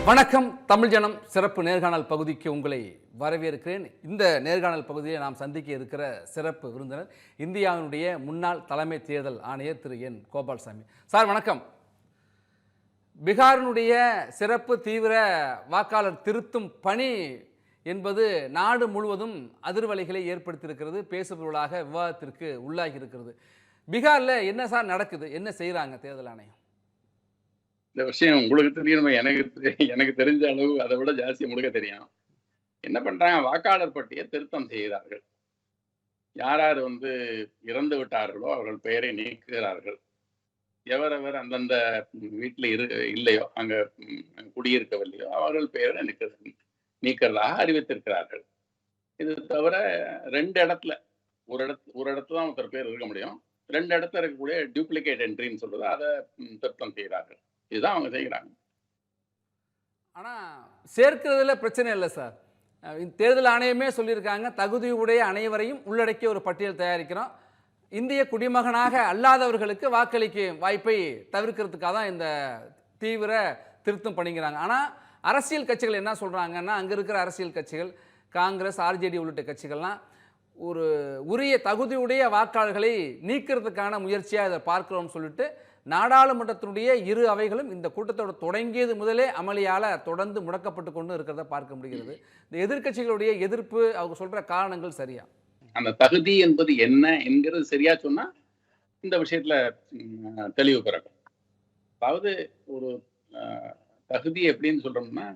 வணக்கம் தமிழ் ஜனம் சிறப்பு நேர்காணல் பகுதிக்கு உங்களை வரவேற்கிறேன். இந்த நேர்காணல் பகுதியில் நாம் சந்திக்க இருக்கிற சிறப்பு விருந்தினர் இந்தியாவினுடைய முன்னாள் தலைமை தேர்தல் ஆணையர் திரு என் கோபால்சாமி சார். வணக்கம். பீகாரினுடைய சிறப்பு தீவிர வாக்காளர் திருத்தும் பணி என்பது நாடு முழுவதும் அதிர்வலைகளை ஏற்படுத்தியிருக்கிறது, பேசுபொருளாக விவாதத்திற்கு உள்ளாகி இருக்கிறது. பீகாரில் என்ன சார் நடக்குது, என்ன செய்கிறாங்க தேர்தல் ஆணையம்? இந்த விஷயம் உங்களுக்கு தெரியணுமே, எனக்கு தெரிஞ்ச அளவு அதை விட ஜாஸ்தி முழுக்க தெரியும். என்ன பண்றாங்க, வாக்காளர் பட்டியை திருத்தம் செய்கிறார்கள். யார் யார் இறந்து விட்டார்களோ அவர்கள் பெயரை நீக்குகிறார்கள். எவரவர் அந்தந்த வீட்டில் இல்லையோ, அங்க குடியிருக்கவில்லையோ அவர்கள் பெயரை நீக்கிறதாக அறிவித்திருக்கிறார்கள். இது தவிர 2 இடத்துல, ஒரு இடத்துல தான் ஒருத்தர் பேர் இருக்க முடியும். 2 இடத்துல இருக்கக்கூடிய டூப்ளிகேட் என்ட்ரின்னு சொல்றது, அதை திருத்தம் செய்கிறார்கள். இதுதான் அவங்க செய்கிறாங்க. ஆனா சேர்க்கிறதுல பிரச்சனை இல்லை சார். தேர்தல் ஆணையமே சொல்லியிருக்காங்க, தகுதியுடைய அனைவரையும் உள்ளடக்கிய ஒரு பட்டியல் தயாரிக்கிறோம், இந்திய குடிமகனாக அல்லாதவர்களுக்கு வாக்களிக்கும் வாய்ப்பை தவிர்க்கிறதுக்காக தான் இந்த தீவிர திருத்தம் பண்ணிக்கிறாங்க. ஆனால் அரசியல் கட்சிகள் என்ன சொல்கிறாங்கன்னா, அங்கே இருக்கிற அரசியல் கட்சிகள் காங்கிரஸ், ஆர்ஜேடி உள்ளிட்ட கட்சிகள்லாம் ஒரு உரிய தகுதியுடைய வாக்காளர்களை நீக்கிறதுக்கான முயற்சியாக இதை பார்க்கிறோம்னு சொல்லிட்டு நாடாளுமன்றத்தினுடைய 2 அவைகளும் இந்த கூட்டத்தோட தொடங்கியது முதலே அமளியால் தொடர்ந்து முடக்கப்பட்டு கொண்டு இருக்கிறத பார்க்க முடிகிறது. இந்த எதிர்கட்சிகளுடைய எதிர்ப்பு, அவங்க சொல்ற காரணங்கள் சரியா? அந்த தகுதி என்பது என்ன என்கிறது சரியா சொன்னா இந்த விஷயத்துல தெளிவு பிறக்கும். அதாவது ஒரு தகுதி எப்படின்னு சொல்றோம்னா,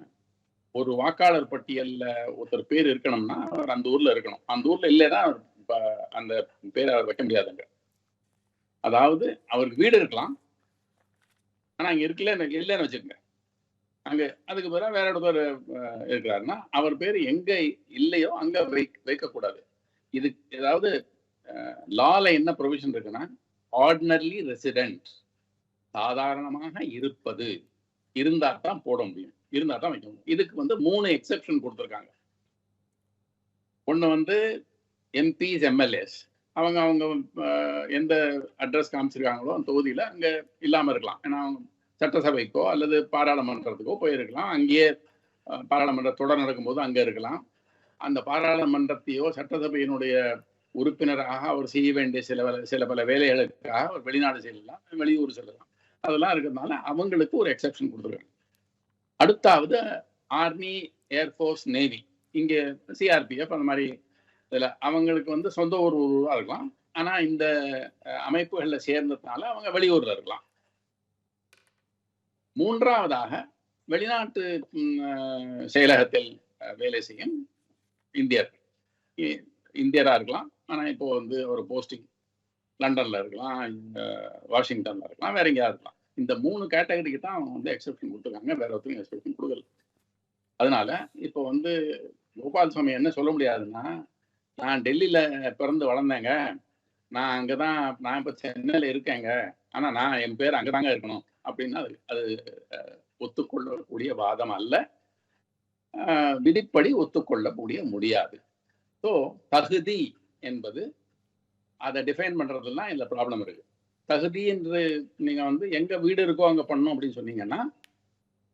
ஒரு வாக்காளர் பட்டியல்ல ஒருத்தர் பேர் இருக்கணும்னா அவர் அந்த ஊர்ல இருக்கணும். அந்த ஊர்ல இல்லைன்னா அந்த பேரை அவர் வைக்க முடியாதுங்க. அதாவது அவருக்கு வீடு இருக்கலாம், ஆனா அங்க இல்லைன்னு வச்சுக்கோங்க. அங்க அதுக்கு பிறகு வேற ஒருத்தர் இருக்கிறாருன்னா அவர் பேர் எங்க இல்லையோ அங்க வைக்கக்கூடாது. இது ஏதாவது லால என்ன ப்ரொவிஷன் இருக்குன்னா, ஆர்டினரி ரெசிடென்ட், சாதாரணமாக இருப்பது இருந்தா தான் போட முடியும், இருந்தா தான் வைக்க முடியும். இதுக்கு 3 எக்ஸெப்ஷன் கொடுத்துருக்காங்க. ஒண்ணு எம்பிஸ், எம்எல்ஏஸ், அவங்க எந்த அட்ரஸ் காமிச்சிருக்காங்களோ அந்த தொகுதியில அங்க இல்லாம இருக்கலாம். ஏன்னா அவங்க சட்டசபைக்கோ அல்லது பாராளுமன்றத்துக்கோ போயிருக்கலாம், அங்கேயே பாராளுமன்ற தொடர் நடக்கும்போது அங்க இருக்கலாம். அந்த பாராளுமன்றத்தையோ சட்டசபையினுடைய உறுப்பினராக அவர் செய்ய வேண்டிய சில பல வேலைகளுக்காக அவர் வெளிநாடு செல்லலாம், வெளியூர் செல்லலாம். அதெல்லாம் இருக்கிறதுனால அவங்களுக்கு ஒரு எக்ஸெப்ஷன் கொடுத்துருக்காங்க. அடுத்தாவது ஆர்மி, ஏர்ஃபோர்ஸ், நேவி, இங்கே சிஆர்பிஎஃப், அந்த மாதிரி இதுல அவங்களுக்கு சொந்த ஊர்வா இருக்கலாம். ஆனா இந்த அமைப்புகள்ல சேர்ந்ததுனால அவங்க வெளியூர்ல இருக்கலாம். 3ஆவதாக வெளிநாட்டு செயலகத்தில் வேலை செய்யும் இந்தியரா இருக்கலாம். ஆனா இப்போ ஒரு போஸ்டிங் லண்டன்ல இருக்கலாம், வாஷிங்டன்ல இருக்கலாம், வேற எங்கேயா இருக்கலாம். இந்த 3 கேட்டகரிக்கு தான் அவங்க எக்ஸெப்ஷன் கொடுத்துருக்காங்க, வேற ஒருத்தரும் எக்ஸெப்ஷன் கொடுக்கல. அதனால இப்போ கோபால்சாமி என்ன சொல்ல முடியாதுன்னா, நான் டெல்லியில பிறந்து வளர்ந்தேங்க, நான் இப்ப சென்னையில இருக்கேங்க, ஆனா என் பேர் அங்கதாங்க இருக்கணும் அப்படின்னா அது ஒத்துக்கொள்ளக்கூடிய வாதம் அல்ல, விதிப்படி ஒத்துக்கொள்ளக்கூடிய முடியாது. ஸோ தகுதி என்பது அதை டிஃபைன் பண்றதுலாம் இதுல ப்ராப்ளம் இருக்கு. தகுதி என்று நீங்க எங்க வீடு இருக்கோ அங்க பண்ணணும் அப்படின்னு சொன்னீங்கன்னா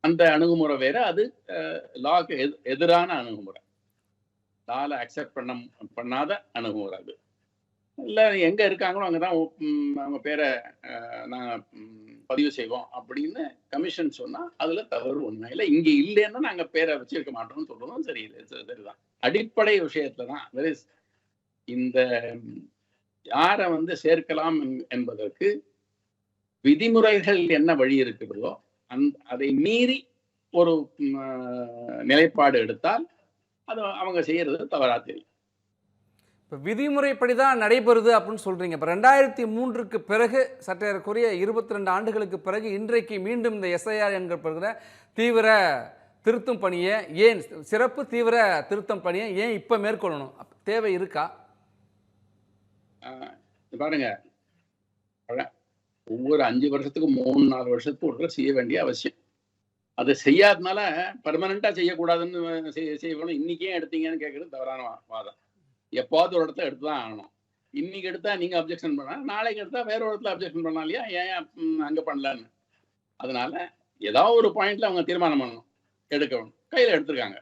அந்த அணுகுமுறை வேற, அது லாக்கு எதிரான அணுகுமுறை, லால அக்செப்ட் பண்ணாத அணுகுமுறை. அது இல்லை எங்க இருக்காங்களோ அங்கதான் அவங்க பேரை நாங்க பதிவு செய்வோம் அப்படின்னு கமிஷன் சொன்னா அதுல தவறு ஒண்ணுமே இல்லை. இங்க இல்லைன்னா நாங்க பேரை வச்சிருக்க மாட்டோம்னு சொல்றதும் சரிதான். அடிப்படை விஷயத்துலதான் இந்த யாரை சேர்க்கலாம் என்பதற்கு விதிமுறைகள் என்ன வழி இருக்கிறதோ அதை மீறி ஒரு நிலைப்பாடு எடுத்தால் அது அவங்க செய்யறது தவறா தெரியும். இப்போ விதிமுறைப்படிதான் நடைபெறுது அப்படின்னு சொல்றீங்க. இப்போ 2003க்கு பிறகு சற்றேறக்குரிய 22 ஆண்டுகளுக்கு பிறகு இன்றைக்கு மீண்டும் இந்த எஸ்ஐஆர் என்கிற தீவிர திருத்தும் பணியை ஏன், சிறப்பு தீவிர திருத்தம் பணியை ஏன் இப்ப மேற்கொள்ளணும், தேவை இருக்கா? பாருங்க, ஒவ்வொரு 5 வருஷத்துக்கு 3-4 வருஷத்துக்கு ஒரு செய்ய வேண்டிய அவசியம். அதை செய்யாதனால பர்மனண்டா செய்யக்கூடாதுன்னு செய்யணும். இன்னைக்கே எடுத்தீங்கன்னு கேட்கறது தவறான வாதம். எப்பாவது ஒரு இடத்துல எடுத்துதான் ஆகணும். இன்னைக்கு எடுத்தா நீங்க அப்ஜெக்ஷன் பண்ண, நாளைக்கு எடுத்தா வேற ஒரு இடத்துல அப்ஜெக்ஷன் பண்ணலாம் இல்லையா, ஏன் அங்க பண்ணலன்னு. அதனால ஏதாவது ஒரு பாயிண்ட்ல அவங்க தீர்மானம் பண்ணணும். எடுக்கணும், கையில் எடுத்திருக்காங்க,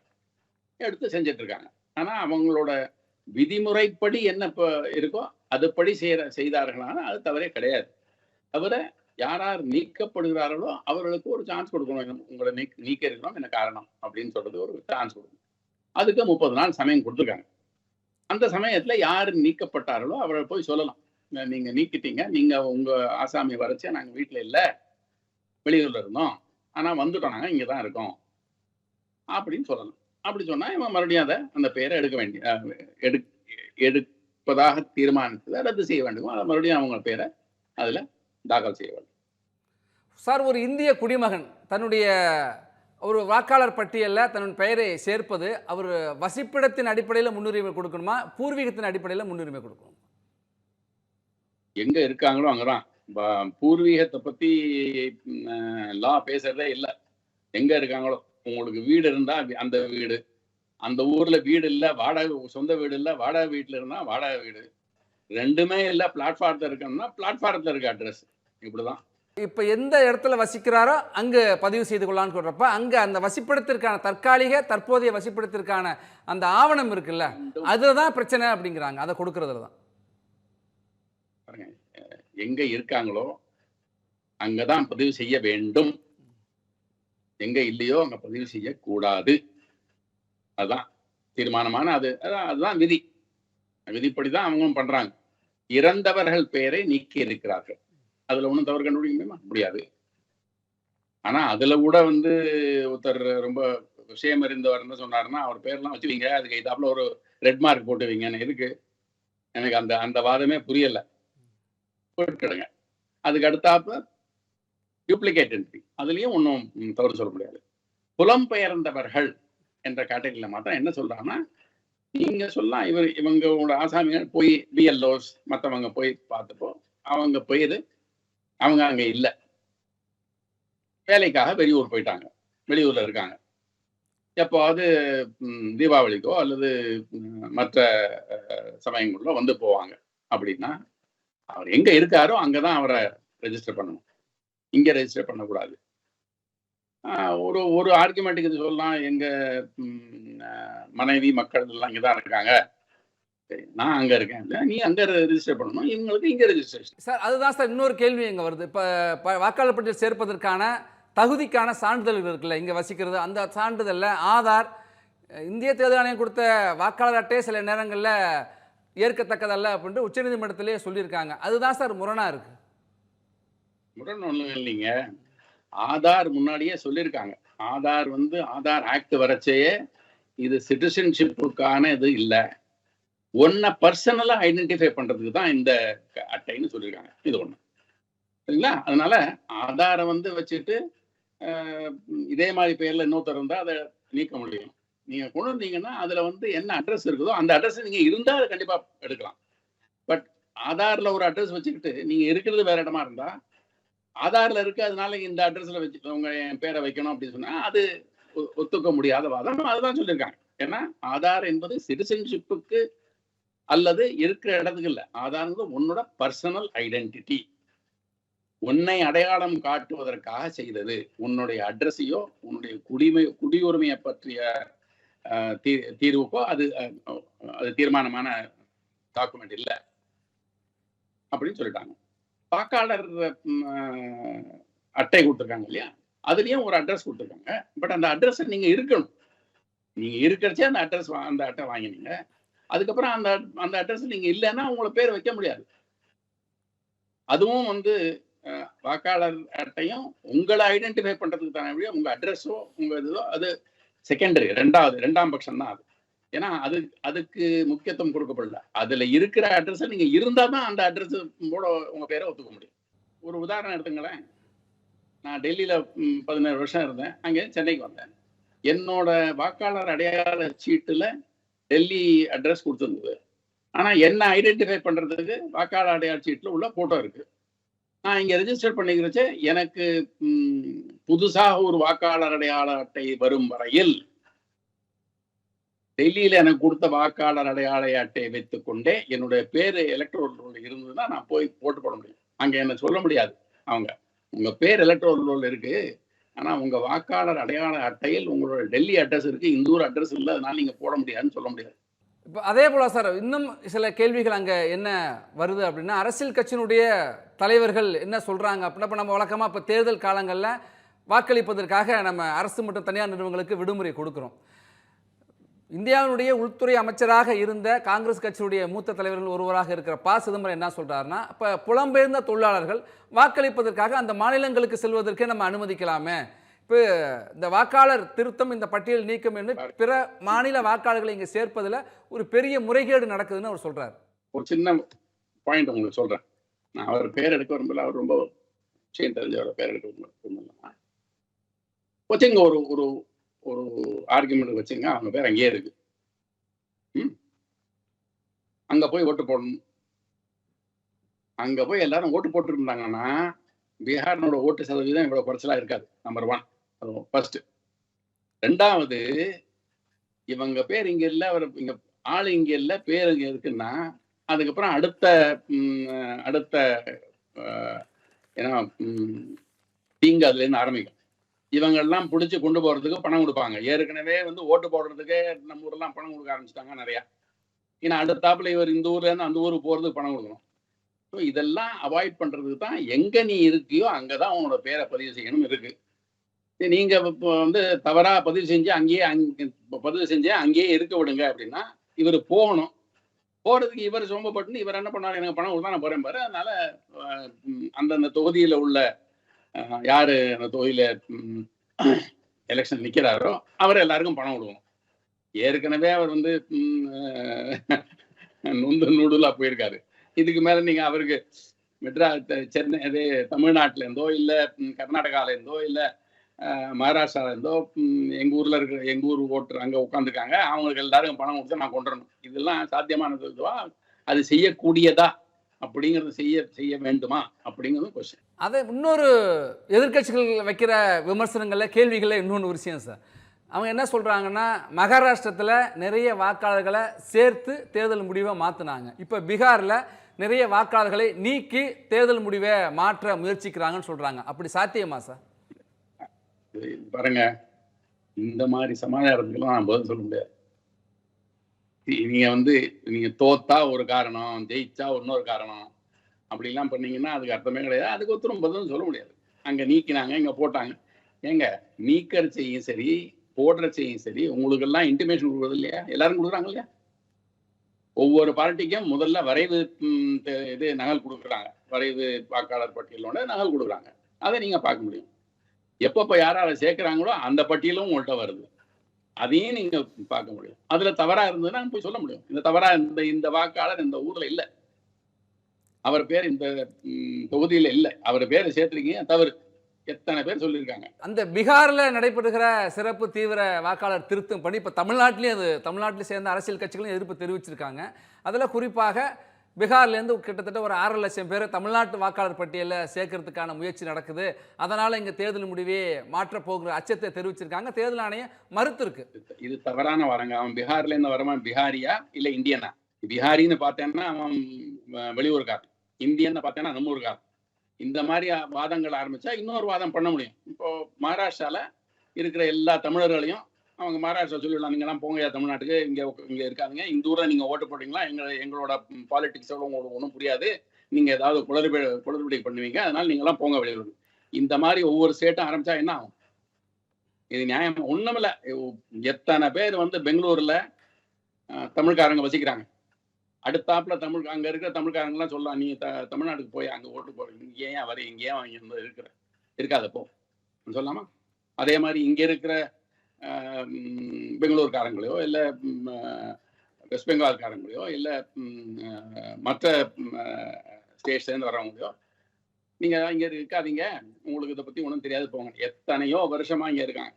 எடுத்து செஞ்சுட்டு இருக்காங்க. ஆனா அவங்களோட விதிமுறைப்படி என்ன இருக்கோ அதுபடி செய்தார்களான அது தவறே கிடையாது. தவிர யார் யார் நீக்கப்படுகிறார்களோ அவர்களுக்கு ஒரு சான்ஸ் கொடுக்கணும். உங்களை நீக்க இருக்கிறோம் என்ன காரணம் அப்படின்னு சொல்றது ஒரு சான்ஸ் கொடுக்கணும். அதுக்கு 30 நாள் சமயம் கொடுத்துருக்காங்க. அந்த சமயத்துல யார் நீக்கப்பட்டார்களோ அவர்கள் போய் சொல்லலாம், நீங்க நீக்கிட்டீங்க, நீங்க உங்க ஆசாமி வரைச்சா நாங்க வீட்டுல இல்ல, வெளியூர்ல இருந்தோம், ஆனா வந்துட்டோம், நாங்க இங்கதான் இருக்கோம் அப்படின்னு சொல்லலாம். அப்படி சொன்னா இவன் மறுபடியும் அந்த பெயரை எடுக்க வேண்டிய எடுப்பதாக தீர்மானித்ததை ரத்து செய்ய வேண்டும். அதை மறுபடியும் அவங்க பேரை அதுல தாக்கல் செய்ய வேண்டும். சார், ஒரு இந்திய குடிமகன் தன்னுடைய ஒரு வாக்காளர் பட்டியலில் தன்னுடைய பெயரை சேர்ப்பது அவர் வசிப்பிடத்தின் அடிப்படையில் முன்னுரிமை கொடுக்கணுமா, பூர்வீகத்தின் அடிப்படையில் முன்னுரிமை கொடுக்கணும்? எங்க இருக்காங்களோ அங்கதான். பூர்வீகத்தை பத்தி லா பேசுறதே இல்லை. எங்க இருக்காங்களோ, உங்களுக்கு வீடு இருந்தா அந்த வீடு, அந்த ஊர்ல வீடு இல்ல, வாடகை சொந்த வீடு இல்ல, வாடகை வீட்டுல இருந்தா வாடகை வீடு, ரெண்டுமே இல்ல, பிளாட்ஃபாரத்துல இருக்கணும்னா பிளாட்ஃபாரத்துல இருக்க அட்ரஸ். இப்படிதான். இப்ப எந்த இடத்துல வசிக்கிறாரோ அங்க பதிவு செய்து கொள்ளலான்னு சொல்றப்ப அங்க அந்த வசிப்பிடத்திற்கான தற்காலிக தற்போதைய வசிப்பிடத்திற்கான அந்த ஆவணம் இருக்குல்ல, அதுதான் பிரச்சனை அப்படிங்கிறாங்க. அதை கொடுக்கறதுல தான் பாருங்க, எங்க இருக்காங்களோ அங்கதான் பதிவு செய்ய வேண்டும், எங்க இல்லையோ அங்க பதிவு செய்யக்கூடாது. அதுதான் தீர்மானமான அதுதான் விதி. விதிப்படிதான் அவங்களும் பண்றாங்க. இறந்தவர்கள் பெயரை நீக்கி இருக்கிறார்கள், அதுல ஒண்ணும் தவறு கண்டுபிடிக்க முடியாது. ஆனா அதுல கூட ஒருத்தர் ரொம்ப விஷயம் அறிந்தவர் சொன்னாருன்னா, அவர் பேர்லாம் வச்சுவீங்க, அதுக்கு இதாப்புல ஒரு ரெட் மார்க் போட்டு வைங்கன்னு. எதுக்கு? எனக்கு அந்த வாதமே புரியல. போட்டுடுங்க. அதுக்கு அடுத்தாப்ப டூப்ளிகேட் என்ட்ரி, அதுலயும் ஒன்றும் தவறு சொல்ல முடியாது. புலம்பெயர்ந்தவர்கள் என்ற கேட்டகரியில மாத்திரம் என்ன சொல்றாங்கன்னா, நீங்க சொல்லலாம் இவங்களோட ஆசாமிகள் போய் பிஎல்ஓஸ் மற்றவங்க போய் பார்த்தப்போ அவங்க போயிது, அவங்க அங்க இல்லை, வேலைக்காக வெளியூர் போயிட்டாங்க, வெளியூர்ல இருக்காங்க, எப்போது தீபாவளிக்கோ அல்லது மற்ற சமயங்களோ போவாங்க அப்படின்னா, அவர் எங்க இருக்காரோ அங்கதான் அவரை ரெஜிஸ்டர் பண்ணணும், இங்க ரெஜிஸ்டர் பண்ணக்கூடாது. ஒரு ஆர்குமெண்ட்டுக்கு இது சொல்லலாம், எங்க மனைவி மக்கள் எல்லாம் இங்கதான் இருக்காங்க, நான் அங்க இருக்கேன், நீ அங்க ரெஜிஸ்டர் பண்ணணும், இவங்களுக்கு இங்க ரெஜிஸ்ட்ரேஷன். சார், அதுதான் சார் இன்னொரு கேள்வி எங்க வருது. இப்ப வாக்காளர் பட்டியல் சேர்ப்பதற்கான தகுதிக்கான சான்றிதழ் இருக்குல்ல, இங்க வசிக்கிறது, அந்த சான்றிதழ்ல ஆதார், இந்திய தேர்தல் ஆணையம் கொடுத்த வாக்காளர் அட்டை சில நேரங்களில் ஏற்கத்தக்கதல்ல அப்படின்ட்டு உச்சநீதிமன்றத்திலேயே சொல்லியிருக்காங்க. அதுதான் சார் முரணா இருக்கு. முரண் ஒண்ணும் இல்லைங்க. ஆதார் முன்னாடியே சொல்லியிருக்காங்க. ஆதார் ஆதார் ஆக்ட் வரச்சேயே இது சிட்டிசன்ஷிப்புக்கான இது இல்லை, ஒன்ன பர்சனலா ஐடென்டிஃபை பண்றதுக்கு தான் இந்த அட்டைன்னு சொல்லியிருக்காங்க. இது ஒண்ணு சரிங்களா? அதனால ஆதாரை வச்சுட்டு இதே மாதிரி பேர்ல இன்னொருத்தர் இருந்தா அதை நீக்க முடியும். நீங்க கொண்டு வந்தீங்கன்னா அதுல என்ன அட்ரஸ் இருக்குதோ அந்த அட்ரஸ் நீங்க இருந்தா அதை கண்டிப்பா எடுக்கலாம். பட் ஆதார்ல ஒரு அட்ரஸ் வச்சுக்கிட்டு நீங்க இருக்கிறது வேற இடமா இருந்தா, ஆதார்ல இருக்கு அதனால இந்த அட்ரஸ்ல வச்சு உங்க என் பேரை வைக்கணும் அப்படின்னு சொன்னா அது ஒத்துக்க முடியாத வாதம். அதுதான் சொல்லியிருக்காங்க. ஏன்னா ஆதார் என்பது சிட்டிசன்ஷிப்புக்கு அல்லது இருக்கிற இடத்துக்கு இல்லை. ஆதார் உன்னோட பர்சனல் ஐடென்டிட்டி, உன்னை அடையாளம் காட்டுவதற்காக செய்தது. உன்னுடைய அட்ரஸையோ உன்னுடைய குடியுரிமையை பற்றிய தீர்வுக்கோ அது தீர்மானமான டாக்குமெண்ட் இல்லை அப்படின்னு சொல்லிட்டாங்க. வாக்காளர் அட்டை கொடுத்துருக்காங்க இல்லையா, அதுலயும் ஒரு அட்ரஸ் கொடுத்துருக்காங்க. பட் அந்த அட்ரஸ் நீங்க இருக்கணும். நீங்க இருக்கிறச்சே அந்த அட்டை வாங்கினீங்க, அதுக்கப்புறம் அந்த அட்ரஸ் நீங்க இல்லைன்னா உங்களை பேர் வைக்க முடியாது. அதுவும் வாக்காளர் அட்டையும் உங்களை ஐடென்டிஃபை பண்றதுக்கு தானே, உங்க அட்ரஸோ உங்க இதோ அது செகண்டரி, ரெண்டாம் பட்சம் தான் அது. ஏன்னா அதுக்கு முக்கியத்துவம் கொடுக்கப்படல. அதுல இருக்கிற அட்ரஸ் நீங்க இருந்தா தான் அந்த அட்ரஸ் கூட உங்க பேரை ஒத்துக்க முடியும். ஒரு உதாரணம் எடுத்துங்களேன். நான் டெல்லியில 17 வருஷம் இருந்தேன், அங்கே சென்னைக்கு வந்தேன். என்னோட வாக்காளர் அடையாள சீட்டுல டெல்லி அட்ரஸ் கொடுத்துருந்தது. ஆனா என்ன ஐடென்டிஃபை பண்றதுக்கு வாக்காளர் அடையாள சீட்டுல உள்ள போட்டோ இருக்கு. நான் இங்க ரெஜிஸ்டர் பண்ணிக்கிறச்சே எனக்கு புதுசாக ஒரு வாக்காளர் அடையாள அட்டை வரும் வரையில் டெல்லியில எனக்கு கொடுத்த வாக்காளர் அடையாள அட்டையை வைத்துக் கொண்டே என்னுடைய பேரு எலக்ட்ரோல் ரோல் இருந்ததுன்னா நான் போய் போட்டு போட முடியும். அங்க என்ன சொல்ல முடியாது, அவங்க உங்க பேர் எலக்ட்ரோல் ரோல் இருக்கு, ஆனா உங்க வாக்காளர் அடையாள அட்டையில் உங்களோட டெல்லி அட்ரஸ் இருக்கு, இந்த ஊர் அட்ரஸ் இல்லை, அதனால நீங்க போட முடியாதுன்னு சொல்ல முடியாது. இப்போ அதே போல சார் இன்னும் சில கேள்விகள் அங்கே என்ன வருது அப்படின்னா, அரசியல் கட்சியினுடைய தலைவர்கள் என்ன சொல்றாங்க அப்படின்னா, இப்போ நம்ம வழக்கமாக இப்போ தேர்தல் காலங்களில் வாக்களிப்பதற்காக நம்ம அரசு மற்றும் தனியார் நிறுவனங்களுக்கு விடுமுறை கொடுக்குறோம். இந்தியாவினுடைய உள்துறை அமைச்சராக இருந்த காங்கிரஸ் கட்சியுடைய மூத்த தலைவர்கள் ஒருவராக இருக்கிற ப. சிதம்பரம் என்ன சொல்றாருன்னா, இப்போ புலம்பெயர்ந்த தொழிலாளர்கள் வாக்களிப்பதற்காக அந்த மாநிலங்களுக்கு செல்வதற்கே நம்ம அனுமதிக்கலாமே, இப்போ இந்த வாக்காளர் திருத்தம், இந்த பட்டியல் நீக்கம் என்று பிற மாநில வாக்காளர்களை இங்கே சேர்ப்பதில் ஒரு பெரிய முறைகேடு நடக்குதுன்னு அவர் சொல்றாரு. ஒரு சின்ன பாயிண்ட் உங்களுக்கு சொல்றேன். நான் அவர் பேர் எடுக்க விரும்பல, அவர் ரொம்ப விஷயம் தெரிஞ்சவரோட பேர் எடுக்க விரும்பல. வச்சுங்க, ஒரு ஒரு ஒரு ஆர்குமெண்ட் வச்சுங்க, அவங்க பேர் அங்கேயே இருக்கு. அங்க போய் ஓட்டு போடணும். அங்க போய் எல்லாரும் ஓட்டு போட்டு இருந்தாங்கன்னா பீகாரினோட ஓட்டு சதவீதம் இவ்வளவு குறைச்சலா இருக்காது. நம்பர் 1. அது ஃபர்ஸ்ட். 2வது, இவங்க பேர் இங்க இல்ல, அவர் இங்க ஆளு இங்க இல்ல, பேர் இங்க இருக்குன்னா அதுக்கப்புறம் அடுத்த ஏன்னா தீங்கு அதுல இருந்து ஆரம்பிக்கும். இவங்க எல்லாம் பிடிச்சி கொண்டு போறதுக்கு பணம் கொடுப்பாங்க. ஏற்கனவே ஓட்டு போடுறதுக்கு நம்ம ஊர்லாம் பணம் கொடுக்க ஆரம்பிச்சிட்டாங்க நிறையா. ஏன்னா அடுத்தாப்புல இவர் இந்த ஊர்ல இருந்து அந்த ஊருக்கு போறதுக்கு பணம் கொடுக்கணும். ஸோ இதெல்லாம் அவாய்ட் பண்றதுக்கு தான் எங்க நீ இருக்கியோ அங்கதான் உங்களோட பேரை பதிவு செய்யணும் இருக்கு. நீங்க இப்போ தவறா பதிவு செஞ்சு அங்கேயே இருக்க விடுங்க அப்படின்னா இவர் போகணும். போறதுக்கு இவர் சோம்பப்பட்டு இவர் என்ன பண்ணாரு, எனக்கு பணம் கொடுத்தா நான் போறேன் பாரு. அதனால அந்தந்த தொகுதியில உள்ள யாரு அந்த தொகுதியில எலெக்ஷன் நிக்கிறாரோ அவர் எல்லாருக்கும் பணம் கொடுக்கணும். ஏற்கனவே அவர் நொந்து நூடுலா போயிருக்காரு. இதுக்கு மேல நீங்க அவருக்கு சென்னை தமிழ்நாட்டுல இருந்தோ இல்ல கர்நாடகால இருந்தோ இல்ல மகாராஷ்டிரால இருந்தோ எங்க ஊர் ஓட்டு அங்க உட்காந்துருக்காங்க, அவங்களுக்கு எல்லாருக்கும் பணம் கொடுத்து நான் கொண்டுறணும். இதெல்லாம் சாத்தியமானது இதுவா, அது செய்யக்கூடியதா அப்படிங்கிறது செய்ய வேண்டுமா அப்படிங்கிறது கொஸ்டின். அதை இன்னொரு எதிர்கட்சிகள் வைக்கிற விமர்சனங்கள்ல கேள்விகள்ல இன்னொன்று விஷயம் சார், அவங்க என்ன சொல்றாங்கன்னா, மகாராஷ்டிரத்தில் நிறைய வாக்காளர்களை சேர்த்து தேர்தல் முடிவை மாற்றினாங்க. இப்போ பீகாரில் நிறைய வாக்காளர்களை நீக்கி தேர்தல் முடிவை மாற்ற முயற்சிக்கிறாங்கன்னு சொல்றாங்க. அப்படி சாத்தியமா சார்? பாருங்க, இந்த மாதிரி சமாச்சாரத்துக்கெல்லாம் நான் பதில் சொல்ல முடியாது. நீங்க தோத்தா ஒரு காரணம், ஜெயிச்சா இன்னொரு காரணம், அப்படிலாம் பண்ணீங்கன்னா அதுக்கு அர்த்தமே கிடையாது. அதுக்கு ஒருத்தரும் பதிலும் சொல்ல முடியாது. அங்க நீக்கினாங்க, இங்க போட்டாங்க. ஏங்க, நீக்கறச்சையும் சரி போடுறச்சையும் சரி உங்களுக்கு எல்லாம் இன்டிமேஷன் கொடுக்குறது இல்லையா? எல்லாரும் கொடுக்குறாங்க இல்லையா? ஒவ்வொரு பார்ட்டிக்கும் முதல்ல வரைவு நகல் கொடுக்குறாங்க. வரைவு வாக்காளர் பட்டியலோட நகல் கொடுக்குறாங்க. அதை நீங்க பார்க்க முடியும். எப்பப்ப யாரால சேர்க்கிறாங்களோ அந்த பட்டியலும் உங்கள்கிட்ட வருது. அதையும் நீங்க பார்க்க முடியும். அதுல தவறா இருந்ததுன்னா போய் சொல்ல முடியும். இந்த தவறா இந்த வாக்காளர் இந்த ஊர்ல இல்ல, அவர் பேர் இந்த தொகுதியில இல்ல, அவர் பேரை சேர்த்துருக்கீங்க, தவறு. எத்தனை பேர் சொல்லியிருக்காங்க. அந்த பீகாரில் நடைபெறுகிற சிறப்பு தீவிர வாக்காளர் திருத்தம் பணி இப்போ தமிழ்நாட்டிலே சேர்ந்த அரசியல் கட்சிகளும் எதிர்ப்பு தெரிவிச்சிருக்காங்க. அதில் குறிப்பாக பீகார்லேருந்து கிட்டத்தட்ட ஒரு 6 லட்சம் பேர் தமிழ்நாட்டு வாக்காளர் பட்டியலில் சேர்க்கறதுக்கான முயற்சி நடக்குது. அதனால் இங்கே தேர்தல் முடிவே மாற்றப் போகிற அச்சத்தை தெரிவிச்சிருக்காங்க. தேர்தல் ஆணையம் மறுத்திருக்கு. இது தவறான வரங்க. அவன் பீகார்லேருந்து வரவன் பிஹாரியா இல்லை இந்தியனா? பிஹாரின்னு பார்த்தேன்னா அவன் வெளியூர்காரன், இந்தியன்னு பார்த்தேன்னா நம்ம ஊருக்காரன். இந்த மாதிரி வாதங்கள் ஆரம்பிச்சா இன்னொரு வாதம் பண்ண முடியும். இப்போ மகாராஷ்டிரால இருக்கிற எல்லா தமிழர்களையும் அவங்க மகாராஷ்டிரா சொல்லிடலாம், நீங்கெல்லாம் போங்க தமிழ்நாட்டுக்கு, இங்க இருக்காதுங்க, இந்த ஊரில் நீங்க ஓட்டு போட்டீங்களா எங்களோட பாலிடிக்ஸோட உங்களுக்கு ஒன்றும் புரியாது, நீங்க ஏதாவது குளறுபடி பண்ணுவீங்க, அதனால நீங்கெல்லாம் போங்க வெளியூர். இந்த மாதிரி ஒவ்வொரு ஸ்டேட்டும் ஆரம்பிச்சா என்ன ஆகும்? இது நியாயம் ஒண்ணுமில்ல. எத்தனை பேர் பெங்களூர்ல தமிழ்காரங்க வசிக்கிறாங்க. அடுத்தாப்புல அங்க இருக்கிற தமிழ்காரங்கெல்லாம் சொல்லலாம், நீ தமிழ்நாட்டுக்கு போய் அங்க ஓட்டு போறீங்க, இங்க ஏன் வர, இங்க ஏன் வாங்கி இருக்காதப்போ சொல்லலாமா? அதே மாதிரி இங்க இருக்கிற பெங்களூர்காரங்களையோ இல்ல வெஸ்ட் பெங்கால்காரங்களையோ இல்ல மற்ற ஸ்டேட்ஸ்ல இருந்து வர்றவங்களையோ, நீங்க இங்க இருக்காதீங்க, உங்களுக்கு இதை பத்தி ஒன்றும் தெரியாது, போங்க. எத்தனையோ வருஷமா இங்க இருக்காங்க.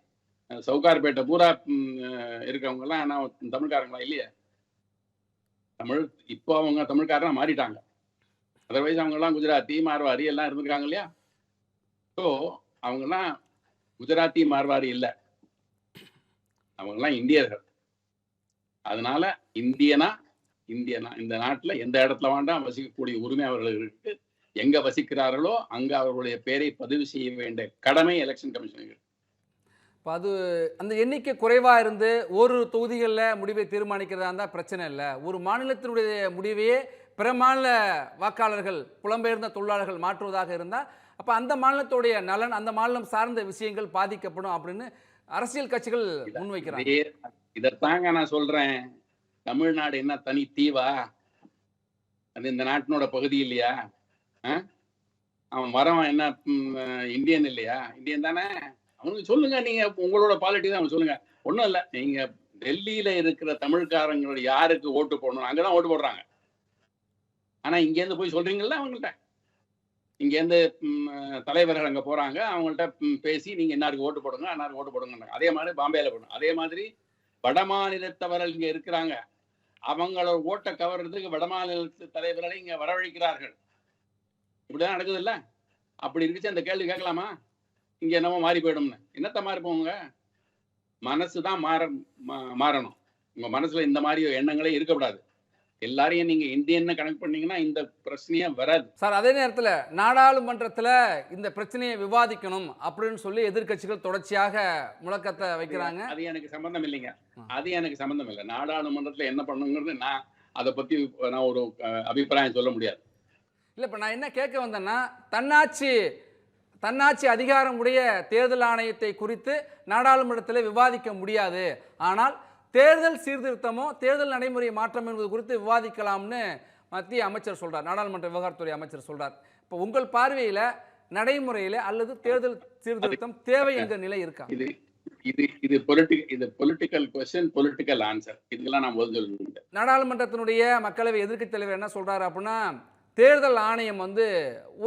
சவுகார்பேட்டை பூரா இருக்கவங்க எல்லாம் நான் தமிழ்காரங்களா இல்லையா? இப்போ அவங்க தமிழ்காரனா மாறிட்டாங்க. அதர்வைஸ் அவங்க எல்லாம் குஜராத்தி மார்வாரி எல்லாம் இருந்திருக்காங்க இல்லையா? ஸோ அவங்க எல்லாம் குஜராத்தி மார்வாரி இல்லை, அவங்க எல்லாம் இந்தியர்கள். அதனால இந்தியனா இந்த நாட்டுல எந்த இடத்துல வேண்டாம் வசிக்கக்கூடிய உரிமை அவர்களுக்கு இருக்கு. எங்க வசிக்கிறார்களோ அங்க அவர்களுடைய பேரை பதிவு செய்ய வேண்டிய கடமை எலெக்ஷன் கமிஷனுக்கு. இப்போ அது அந்த எண்ணிக்கை குறைவாக இருந்து ஒரு தொகுதிகளில் முடிவை தீர்மானிக்கிறதா இருந்தால் பிரச்சனை இல்லை. ஒரு மாநிலத்தினுடைய முடிவையே பிற மாநில வாக்காளர்கள் புலம்பெயர்ந்த தொழிலாளர்கள் மாற்றுவதாக இருந்தால் அப்போ அந்த மாநிலத்துடைய நலன், அந்த மாநிலம் சார்ந்த விஷயங்கள் பாதிக்கப்படும் அப்படின்னு அரசியல் கட்சிகள் முன்வைக்கிறாங்க. இதைத்தாங்க நான் சொல்றேன். தமிழ்நாடு என்ன தனி தீவா? அது இந்த நாட்டினோட பகுதி இல்லையா? அவன் வரவன் என்ன இந்தியன் இல்லையா? இந்தியன் தானே. அவனுக்கு சொல்லுங்க, நீங்க உங்களோட பாலிட்டி தான் அவன் சொல்லுங்க. ஒன்றும் இல்லை, நீங்க டெல்லியில இருக்கிற தமிழ்காரங்களோட யாருக்கு ஓட்டு போடணும் அங்கதான் ஓட்டு போடுறாங்க. ஆனா இங்கேருந்து போய் சொல்றீங்கல்ல அவங்கள்ட்ட, இங்கேருந்து தலைவர்கள் அங்க போறாங்க, அவங்கள்ட்ட பேசி நீங்க இன்னாருக்கு ஓட்டு போடுங்க, அன்னாருக்கு ஓட்டு போடுங்க. அதே மாதிரி பாம்பேல போடணும். அதே மாதிரி வட மாநிலத்தவர்கள் இங்க இருக்கிறாங்க, அவங்களோட ஓட்டை கவர்றதுக்கு வட மாநிலத்து தலைவர்களை இங்க வரவழைக்கிறார்கள். இப்படிதான் நடக்குது இல்ல? அப்படி இருந்துச்சு அந்த கேள்வி கேட்கலாமா? இங்க என்னமோ மாறி போயிடும்னு. என்னத்த மாறி போங்க? மனசுதான் மாறணும். உங்க மனசுல இந்த மாதிரி எண்ணங்களே இருக்கக்கூடாது. எல்லாரையும் நீங்க இந்தியன்னு கனெக்ட் பண்ணீங்கன்னா இந்த பிரச்சனையே வராது சார். அதே நேரத்தில் நாடாளுமன்றத்தில் இந்த பிரச்சனையை விவாதிக்கணும் அப்படின்னு சொல்லி எதிர்க்கட்சிகள் தொடர்ச்சியாக முழக்கத்தை வைக்கிறாங்க. அது எனக்கு சம்பந்தம் இல்லைங்க. அது எனக்கு சம்பந்தம் இல்லை. நாடாளுமன்றத்தில் என்ன பண்ணுங்கிறது நான் அதை பத்தி நான் ஒரு அபிப்பிராயம் சொல்ல முடியாது. இல்லை, இப்போ நான் என்ன கேட்க வந்தேன்னா, தன்னாட்சி அதிகாரமுடைய தேர்தல் ஆணையத்தை குறித்து நாடாளுமன்றத்தில் விவாதிக்க முடியாது, ஆனால் தேர்தல் சீர்திருத்தமோ தேர்தல் நடைமுறை மாற்றம் என்பது குறித்து விவாதிக்கலாம்னு மத்திய அமைச்சர் சொல்றார், நாடாளுமன்ற விவகாரத்துறை அமைச்சர் சொல்றார். இப்போ உங்கள் பார்வையில் நடைமுறையில் அல்லது தேர்தல் சீர்திருத்தம் தேவை என்ற நிலை இருக்கா? இது பொலிட்டிக்கல் கொஸ்டின், பொலிட்டிக்கல் ஆன்சர். இதுக்கெல்லாம் நான் பதில் சொல்ல முடியாது. நாடாளுமன்றத்தினுடைய மக்களவை எதிர்க்கட்சி தலைவர் என்ன சொல்றாரு அப்படின்னா, தேர்தல் ஆணையம்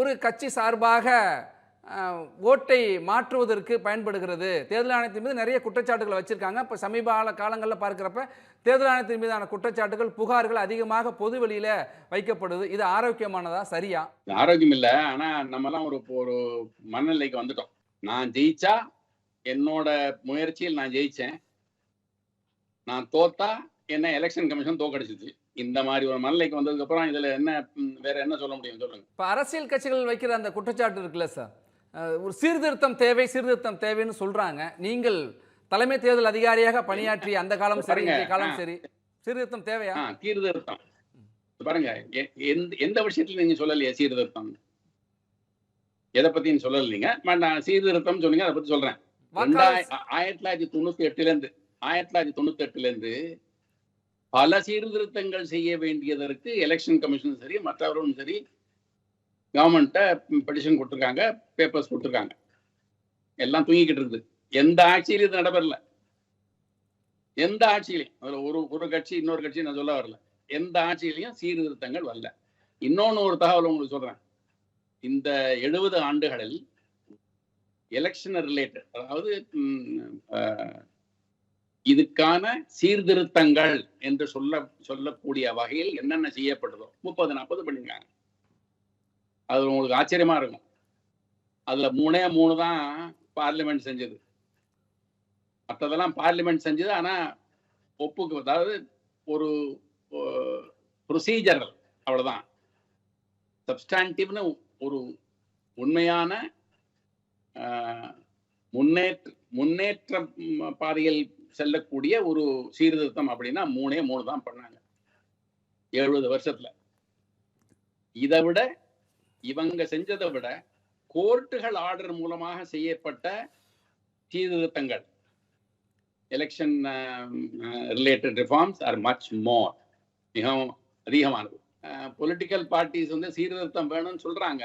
ஒரு கட்சி சார்பாக ஓட்டை மாற்றுவதற்கு பயன்படுகிறது. தேர்தல் ஆணையத்தின் மீது நிறைய குற்றச்சாட்டுகளை வச்சிருக்காங்க. இப்போ சமீப காலங்களில் பார்க்கிறப்ப தேர்தல் ஆணையத்தின் மீதான குற்றச்சாட்டுகள், புகார்கள் அதிகமாக பொது வெளியில வைக்கப்படுது. இது ஆரோக்கியமானதா, சரியா? ஆரோக்கியம் இல்லை. ஆனா நம்ம எல்லாம் ஒரு மனநிலைக்கு வந்துட்டோம். நான் ஜெயிச்சா என்னோட முயற்சியில் நான் ஜெயிச்சேன், நான் தோத்தா என்ன எலெக்ஷன் கமிஷன் தோக்கடிச்சிச்சு. இந்த மாதிரி ஒரு மனநிலைக்கு வந்ததுக்கு அப்புறம் இதுல என்ன வேற என்ன சொல்ல முடியும் சொல்லுங்க. இப்ப அரசியல் கட்சிகள் வைக்கிற அந்த குற்றச்சாட்டு இருக்குல்ல சார், ஒரு சீர்திருத்தம் தேவைன்னு சொல்றாங்க. நீங்கள் தலைமை தேர்தல் அதிகாரியாக பணியாற்றி அந்த காலம் சரி, இந்த காலம் சரி, சீர்திருத்தம் தேவையா? சீர்திருத்தம் பாருங்க, எந்த விஷயத்துல நீங்க சொல்லலையே சீர்திருத்தம்? எதை பத்தி சொல்லலைங்க. நான் சீர்திருத்தம் சொன்னீங்க, அதை பத்தி சொல்றேன். 1998 இருந்து பல சீர்திருத்தங்கள் செய்ய வேண்டியதற்கு எலெக்ஷன் கமிஷனும் சரி, மற்றவர்களும் சரி, கவர்மெண்ட்டை பெட்டிஷன் கொடுத்துருக்காங்க, பேப்பர்ஸ் கொடுத்துருக்காங்க. எல்லாம் தூங்கிக்கிட்டு இருக்குது. எந்த ஆட்சியிலும் இது நடைபெறல. எந்த ஆட்சியிலையும், அதுல ஒரு கட்சி இன்னொரு கட்சி நான் சொல்ல வரல, எந்த ஆட்சியிலையும் சீர்திருத்தங்கள் வரல. இன்னொன்னு ஒரு தகவல் உங்களுக்கு சொல்றேன். இந்த 70 ஆண்டுகளில் எலெக்ஷன் ரிலேட்டட், அதாவது இதுக்கான சீர்திருத்தங்கள் என்று சொல்லக்கூடிய வகையில் என்னென்ன செய்யப்படுதோ 30-40 பண்ணிருக்காங்க. அது உங்களுக்கு ஆச்சரியமா இருக்கும். அதுல 3 தான் பார்லிமெண்ட் செஞ்சது. மற்றதெல்லாம் பார்லிமெண்ட் செஞ்சது, ஆனா அதாவது ஒரு ப்ரொசீஜரல், அவ்வளவுதான். சப்ஸ்டான்டிவ்னு ஒரு உண்மையான முன்னேற்ற பாதையில் செல்லக்கூடிய ஒரு சீர்திருத்தம் அப்படின்னா 3 தான் பண்ணாங்க 70 வருஷத்துல. இதை விட இவங்க செஞ்சதை விட கோர்ட்டுகள் ஆர்டர் மூலமாக செய்யப்பட்ட சீர்திருத்தங்கள், election related reforms are much more, மிகவும் அதிகமானது. பொலிட்டிக்கல் பார்ட்டிஸ் சீர்திருத்தம் வேணும்னு சொல்றாங்க,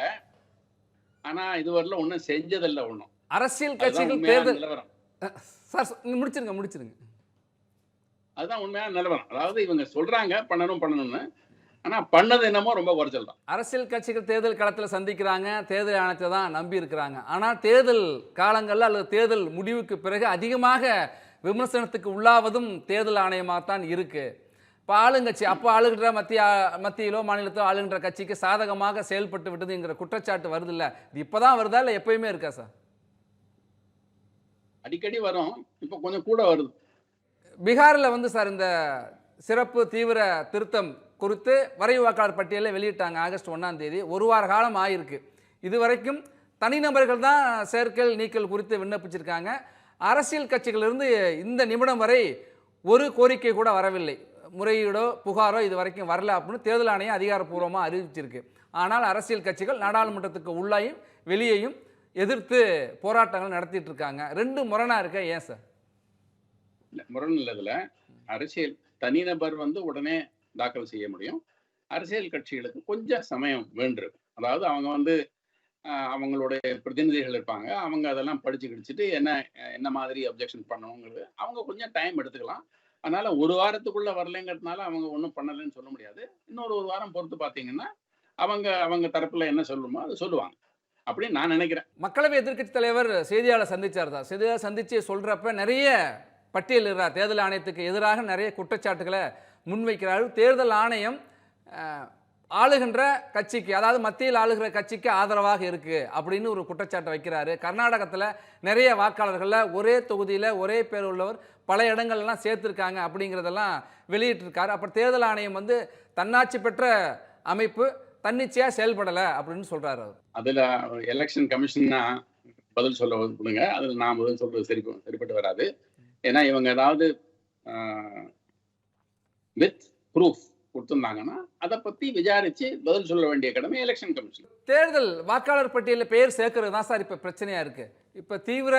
ஆனா இதுவரையில ஒன்றும் செஞ்சதில்லை. ஒன்றும் அரசியல் கட்சிகள் தேர்தல் நிலவரம். சார் முடிச்சிருங்க. அதுதான் உண்மையான நிலவரம். அதாவது இவங்க சொல்றாங்க பண்ணணும்னு, ஆனா பண்ணது என்னமோ ரொம்ப குறைச்சல் தான். அரசியல் கட்சிகள் தேர்தல் களத்தில் சந்திக்கிறாங்க, தேர்தல் ஆணையத்தை தான் நம்பி இருக்கிறாங்க. ஆனால் தேர்தல் காலங்களில் அல்லது தேர்தல் முடிவுக்கு பிறகு அதிகமாக விமர்சனத்துக்கு உள்ளாவதும் தேர்தல் ஆணையமாகத்தான் இருக்கு. இப்போ ஆளுங்கட்சி, அப்போ ஆளுகின்ற மத்தியிலோ மாநிலத்தோ ஆளுகின்ற கட்சிக்கு சாதகமாக செயல்பட்டு விட்டதுங்கிற குற்றச்சாட்டு வருது இல்லை? இது இப்போதான் வருதா இல்லை எப்பயுமே இருக்கா சார்? அடிக்கடி வரும், இப்போ கொஞ்சம் கூட வருது. பீகாரில் சார் இந்த சிறப்பு தீவிர திருத்தம் குறித்து வரைவு வாக்காளர் பட்டியலை வெளியிட்டாங்க ஆகஸ்ட் 1ஆம் தேதி. 1 வார காலம் ஆயிருக்கு. இதுவரைக்கும் தனிநபர்கள் தான் சேர்க்கல் நீக்கல் குறித்து விண்ணப்பிச்சிருக்காங்க. அரசியல் கட்சிகளிலிருந்து இந்த நிமிடம் வரை ஒரு கோரிக்கை கூட வரவில்லை. முறையீடோ புகாரோ இது வரைக்கும் வரல அப்படின்னு தேர்தல் ஆணையம் அதிகாரப்பூர்வமாக அறிவிச்சிருக்கு. ஆனால் அரசியல் கட்சிகள் நாடாளுமன்றத்துக்கு உள்ளாயும் வெளியேயும் எதிர்த்து போராட்டங்கள் நடத்திட்டு இருக்காங்க. ரெண்டு முரணா இருக்க ஏன் சார்? முரண் இல்லதுல அரசியல் தனிநபர் வந்து உடனே தாக்கல் செய்ய முடியும். அரசியல் கட்சிகளுக்கு கொஞ்சம் சமயம் வேண்டும். அதாவது அவங்க வந்து அவங்களுடைய பிரதிநிதிகள் இருப்பாங்க. அவங்க அதெல்லாம் படிச்சு கிடிச்சிட்டு என்ன மாதிரி அப்ஜெக்ஷன் பண்ணணுங்கிறது அவங்க கொஞ்சம் டைம் எடுத்துக்கலாம். அதனால ஒரு வாரத்துக்குள்ள வரலைங்கிறதுனால அவங்க ஒன்றும் பண்ணலைன்னு சொல்ல முடியாது. இன்னொரு ஒரு வாரம் பொறுத்து பார்த்தீங்கன்னா அவங்க தரப்புல என்ன சொல்லணுமோ அதை சொல்லுவாங்க அப்படின்னு நான் நினைக்கிறேன். மக்களவை எதிர்க்கட்சி தலைவர் செய்தியாளர் சந்திச்சார் தான். செய்தியாளர் சந்திச்சு சொல்றப்ப நிறைய பட்டியலிடுறார். தேர்தல் ஆணையத்துக்கு எதிராக நிறைய குற்றச்சாட்டுகளை முன்வைக்கிறார். தேர்தல் ஆணையம் ஆளுகின்ற கட்சிக்கு, அதாவது மத்தியில் ஆளுகிற கட்சிக்கு ஆதரவாக இருக்கு அப்படின்னு ஒரு குற்றச்சாட்டை வைக்கிறாரு. கர்நாடகத்தில் நிறைய வாக்காளர்களில் ஒரே தொகுதியில் ஒரே பேர் உள்ளவர் பல இடங்கள்லாம் சேர்த்துருக்காங்க அப்படிங்கிறதெல்லாம் வெளியிட்டிருக்காரு. அப்புறம் தேர்தல் ஆணையம் வந்து தன்னாட்சி பெற்ற அமைப்பு, தன்னிச்சையாக செயல்படலை அப்படின்னு சொல்றாரு அவர். அதில் எலெக்ஷன் கமிஷன்னா பதில் சொல்ல கொடுங்க. அதில் நான் பதில் சொல்றது சரிப்பட்டு வராது. ஏன்னா இவங்க ஏதாவது வித் ப்ரூஃப் கொடுத்துருந்தாங்கன்னா அதை பத்தி விசாரிச்சு பதில் சொல்ல வேண்டிய கடமை எலெக்ஷன் கமிஷன். தேர்தல் வாக்காளர் பட்டியலில் பெயர் சேர்க்கிறது தான் சார் இப்போ பிரச்சனையா இருக்கு. இப்போ தீவிர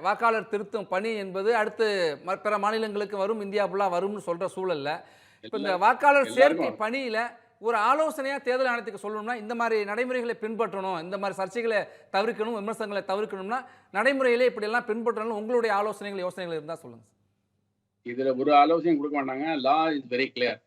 வாக்காளர் திருத்தும் பணி என்பது அடுத்து பிற மாநிலங்களுக்கு வரும், இந்தியா ஃபுல்லாக வரும்னு சொல்ற சூழல்ல இப்போ இந்த வாக்காளர் சேர்க்கை பணியில ஒரு ஆலோசனையா தேர்தல் ஆணையத்துக்கு சொல்லணும்னா இந்த மாதிரி நடைமுறைகளை பின்பற்றணும், இந்த மாதிரி சர்ச்சைகளை தவிர்க்கணும், விமர்சனங்களை தவிர்க்கணும்னா நடைமுறையிலே இப்படி எல்லாம் பின்பற்றணும், உங்களுடைய ஆலோசனைகள் யோசனைகள் இருந்தால் சொல்லுங்க. இதுல ஒரு ஆலோசனையும் கொடுக்க மாட்டாங்க. லா இஸ் வெரி கிளியர்.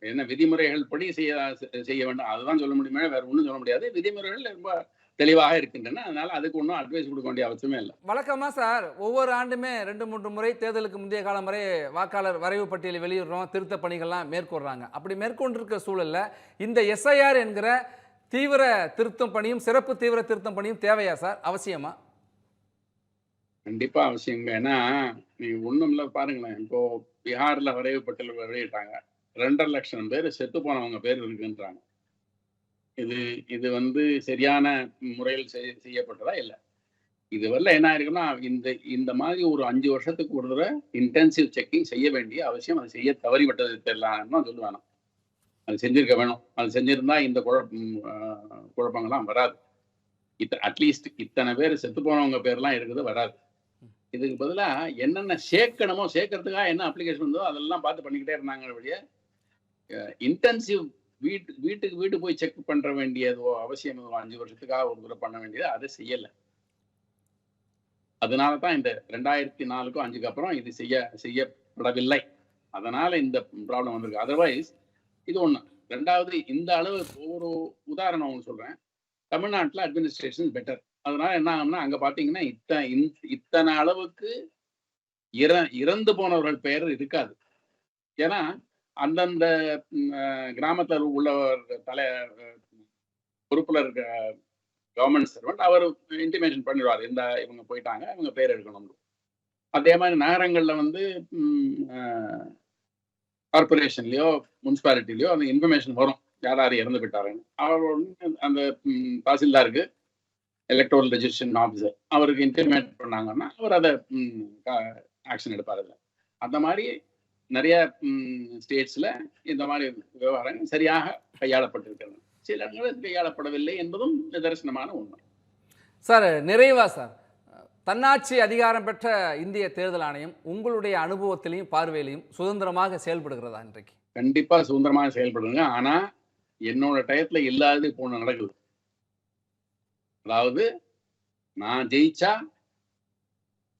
என்ன விதிமுறைகள் படி செய்ய வேண்டும் அதுதான் சொல்ல முடியுமே, வேற ஒன்றும் சொல்ல முடியாது. விதிமுறைகள் ரொம்ப தெளிவாக இருக்கின்றன. அதனால அதுக்கு ஒன்றும் அட்வைஸ் கொடுக்க வேண்டிய அவசியமே இல்லை. வழக்கமா சார் ஒவ்வொரு ஆண்டுமே 2-3 முறை தேர்தலுக்கு முந்தைய காலம் வரை வாக்காளர் வரைவு பட்டியலை வெளியிடுறோம், திருத்த பணிகள்லாம் மேற்கொள்றாங்க. அப்படி மேற்கொண்டிருக்கிற சூழல்ல இந்த எஸ்ஐஆர் என்கிற தீவிர திருத்தம் பணியும் சிறப்பு தீவிர திருத்தம் பணியும் தேவையா சார்? அவசியமா? கண்டிப்பா அவசியங்க. ஏன்னா நீங்க ஒண்ணும் இல்லை பாருங்களேன். இப்போ பீகார்ல வரைவு பட்டியல் வெளியிட்டாங்க. 2.5 லட்சம் பேர் செத்து போனவங்க பேர் இருக்குன்றாங்க. இது வந்து சரியான முறையில் செய்யப்பட்டதா இல்லை. இது வரல என்ன ஆயிருக்குன்னா இந்த மாதிரி ஒரு 5 வருஷத்துக்கு ஒரு தடவை இன்டென்சிவ் செக்கிங் செய்ய வேண்டிய அவசியம், அது செய்ய தவறிவிட்டது தெரியலான்னு தான் சொல்லுவாங்க. அது செஞ்சிருக்க வேணும். அது செஞ்சிருந்தா இந்த குழப்பங்கள்லாம் வராது. அட்லீஸ்ட் இத்தனை பேர் செத்து போனவங்க பேர்லாம் இருக்குது வராது. இதுக்கு பதிலாக என்னென்ன சேர்க்கணுமோ சேர்க்கறதுக்காக என்ன அப்ளிகேஷன் இருந்தோ அதெல்லாம் பார்த்து பண்ணிக்கிட்டே இருந்தாங்க வழிய இன்டென்சிவ் வீட்டுக்கு போய் செக் பண்ற வேண்டியதோ அவசியம் 5 வருஷத்துக்காக ஒரு தடவை பண்ண வேண்டியது அதை செய்யல. அதனால தான் இந்த 2004க்கும் 5க்கு அப்புறம் இது செய்யப்படவில்லை. அதனால இந்த ப்ராப்ளம் வந்திருக்கு. அதர்வைஸ் இது ஒண்ணு. ரெண்டாவது, இந்த அளவு ஒரு உதாரணம் ஒன்று சொல்றேன். தமிழ்நாட்டில் அட்மினிஸ்ட்ரேஷன் பெட்டர். அதனால என்ன ஆகும்னா அங்க பாத்தீங்கன்னா இத்தனை அளவுக்கு இறந்து போனவர்கள் பெயர் இருக்காது. ஏன்னா அந்தந்த கிராமத்தில் உள்ள பொறுப்புல இருக்க கவர்மெண்ட் சர்வெண்ட் அவர் இன்டிமேஷன் பண்ணிடுவார், இவங்க போயிட்டாங்க, இவங்க பேர் எடுக்கணும். அதே மாதிரி நகரங்கள்ல வந்து கார்பரேஷன்லயோ முனிசிபாலிட்டிலயோ அந்த இன்ஃபர்மேஷன் வரும், யார் இறந்து போயிட்டாருன்னு. அவர் அந்த தாசில்தாருக்கு எலக்ட்ரல் ரெஜிஸ்ட்ரேஷன் ஆஃபீஸர் அவருக்கு இன்டிமேட் பண்ணாங்கன்னா அவர் அதை ஆக்ஷன் எடுப்பார். அந்த மாதிரி நிறைய ஸ்டேட்ஸ்ல இந்த மாதிரி விவகாரங்கள் சரியாக கையாளப்பட்டிருக்கிறது. சில இடங்களில் கையாளப்படவில்லை என்பதும் நிதர்சனமான உண்மை. சார் நிறைவா சார், தன்னாட்சி அதிகாரம் பெற்ற இந்திய தேர்தல் ஆணையம் உங்களுடைய அனுபவத்திலையும் பார்வையிலையும் சுதந்திரமாக செயல்படுகிறதா இன்றைக்கு? கண்டிப்பா சுதந்திரமாக செயல்படுங்க. ஆனா என்னோட டயத்துல இல்லாதது இப்போ ஒண்ணு நடக்குது. அதாவது நான் ஜெயிச்சா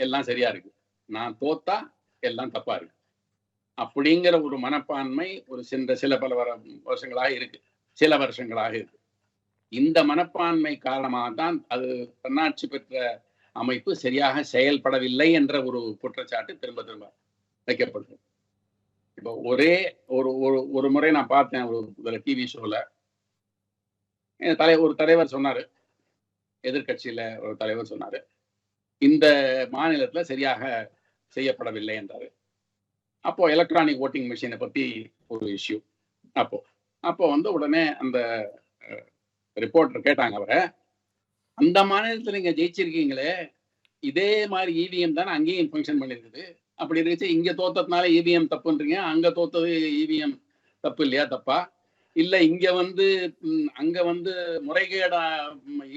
எல்லாம் சரியா இருக்கு, நான் தோத்தா எல்லாம் தப்பா இருக்கு அப்படிங்கிற ஒரு மனப்பான்மை ஒரு சில பல வருஷங்களாக இருக்கு. இந்த மனப்பான்மை காரணமாக தான் அது தன்னாட்சி பெற்ற அமைப்பு சரியாக செயல்படவில்லை என்ற ஒரு குற்றச்சாட்டு திரும்ப திரும்ப வைக்கப்படுது. இப்போ ஒரே ஒரு முறை நான் பார்த்தேன் ஒரு டிவி ஷோல, ஒரு தலைவர் சொன்னாரு, எதிர்கட்சியில ஒரு தலைவர் சொன்னாரு, இந்த மாநிலத்துல சரியாக செய்யப்படவில்லை என்றாரு. அப்போ எலக்ட்ரானிக் ஓட்டிங் மிஷினை பத்தி ஒரு இஷ்யூ. அப்போ வந்து உடனே அந்த ரிப்போர்ட்டர் கேட்டாங்க அவரை, அந்த மாநிலத்தில் நீங்க ஜெயிச்சிருக்கீங்களே, இதே மாதிரி இவிஎம் தானே அங்கேயும் ஃபங்க்ஷன் பண்ணியிருக்குது. அப்படி இருந்துச்சு இங்க தோத்ததுனால இவிஎம் தப்புன்றீங்க, அங்க தோத்தது இவிஎம் தப்பு இல்லையா, தப்பா? இல்ல இங்க வந்து அங்க வந்து முறைகேடா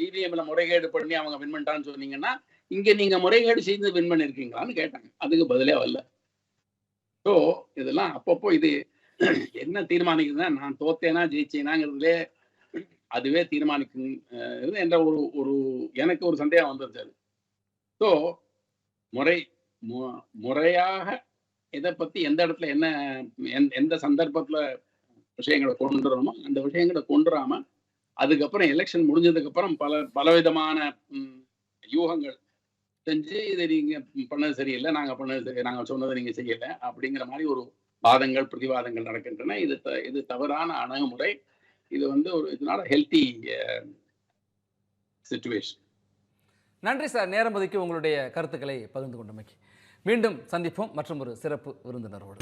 இவிஎம்ல முறைகேடு பண்ணி அவங்க வின் பண்ணிட்டான்னு சொன்னீங்கன்னா, இங்க நீங்க முறைகேடு செய்து வின் பண்ணிருக்கீங்களான்னு கேட்டாங்க. அதுக்கு பதிலே வரல. ஸோ இதெல்லாம் அப்பப்போ இது என்ன தீர்மானிக்குதுன்னா, நான் தோத்தேனா ஜெயிச்சேனாங்கிறதுலே அதுவே தீர்மானிக்கும் என்ற ஒரு ஒரு எனக்கு ஒரு சந்தேகம் வந்துருச்சு அது. ஸோ முறை முறையாக இதை பத்தி எந்த இடத்துல என்ன எந்த சந்தர்ப்பத்துல விஷயங்களை கொண்டு வரணுமோ அந்த விஷயங்களை கொண்டு வராம அதுக்கப்புறம் எலெக்ஷன் முடிஞ்சதுக்கு அப்புறம் பலவிதமான யூகங்கள் செஞ்சு இதை நீங்க பண்ணது சரியில்லை, நாங்க பண்ணது சரி, நாங்க சொன்னதை நீங்க செய்யல அப்படிங்கிற மாதிரி ஒரு வாதங்கள் பிரதிவாதங்கள் நடக்கின்றன. இது தவறான அணுகுமுறை. இது வந்து ஒரு இதனால ஹெல்த்தி சிச்சுவேஷன். நன்றி சார், நேரம் ஒதுக்கி உங்களுடைய கருத்துக்களை பகிர்ந்து கொண்டமைக்கு. மீண்டும் சந்திப்போம் மற்றும் ஒரு சிறப்பு விருந்தினரோடு.